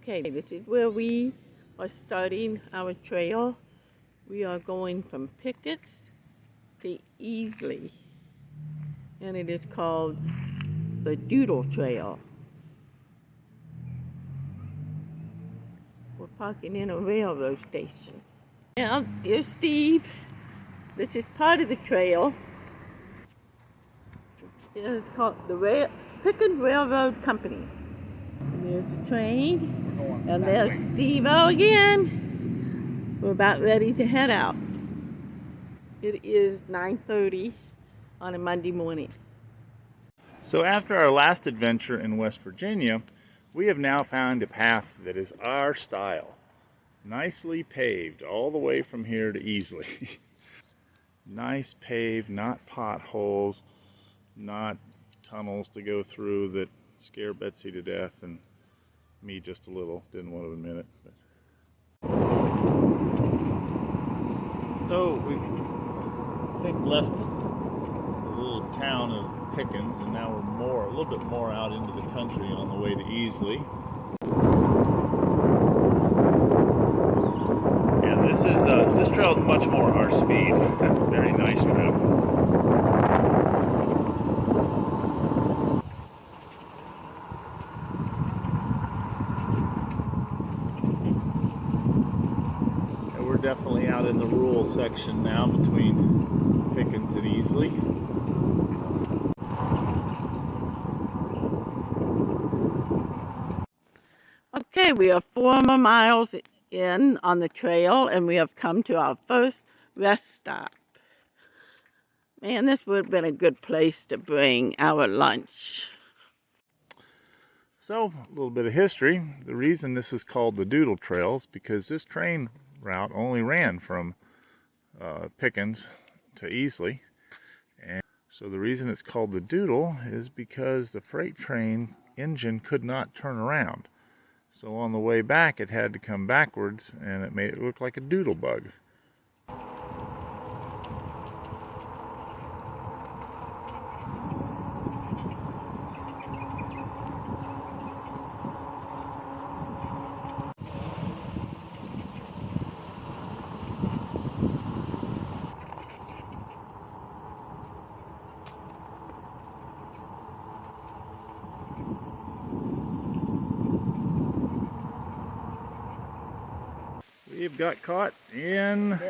Okay, this is where we are starting our trail. We are going from Pickett's to Easley, and it is called the Doodle Trail. We're parking in a railroad station. Now, here's Steve. This is part of the trail. It's called the Pickett Railroad Company. And there's the train. And there's Steve-O again. We're about ready to head out. It is 9:30 on a Monday morning. So after our last adventure in West Virginia, we have now found a path that is our style. Nicely paved all the way from here to Easley. Nice paved, not potholes, not tunnels to go through that scare Betsy to death and me just a little. Didn't want to admit it. But. So we left the little town of Pickens, and now we're a little bit more out into the country on the way to Easley. And this trail is much more our speed. Very nice travel. And we're definitely out in the rural section now between Pickens and Easley. Okay, we are 4 more miles in on the trail, and we have come to our first rest stop. Man, this would have been a good place to bring our lunch. So, a little bit of history. The reason this is called the Doodle Trail is because this train route only ran from Pickens to Easley. And so the reason it's called the Doodle is because the freight train engine could not turn around. So on the way back, it had to come backwards, and it made it look like a doodle bug. We've got caught in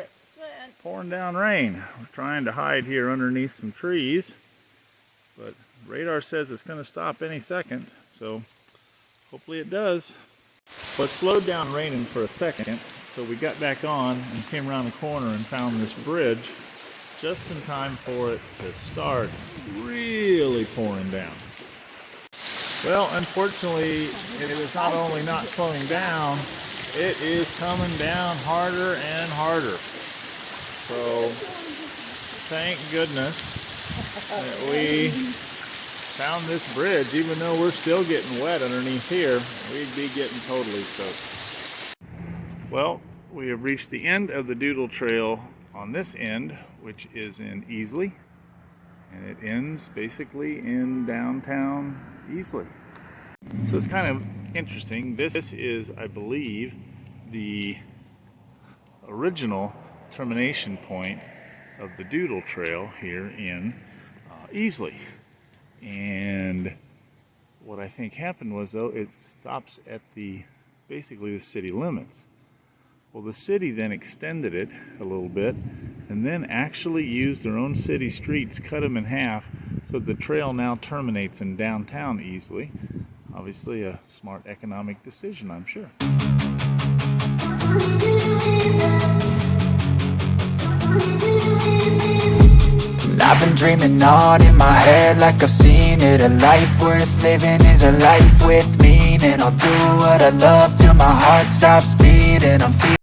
pouring down rain. We're trying to hide here underneath some trees, but radar says it's going to stop any second, so hopefully it does. But it slowed down raining for a second, so we got back on and came around the corner and found this bridge just in time for it to start really pouring down. Well, unfortunately, it is not only not slowing down, it is coming down harder and harder. So, thank goodness that we found this bridge. Even though we're still getting wet underneath here, we'd be getting totally soaked. Well, we have reached the end of the Doodle Trail on this end, which is in Easley. And it ends basically in downtown Easley. So it's kind of interesting. This is, I believe, the original termination point of the Doodle Trail here in Easley. And what I think happened was, though, it stops at basically the city limits. Well, the city then extended it a little bit and then actually used their own city streets, cut them in half, so the trail now terminates in downtown Easley. Obviously a smart economic decision, I'm sure. I've been dreaming on in my head like I've seen it. A life worth living is a life with meaning. I'll do what I love till my heart stops beating. I'm feeling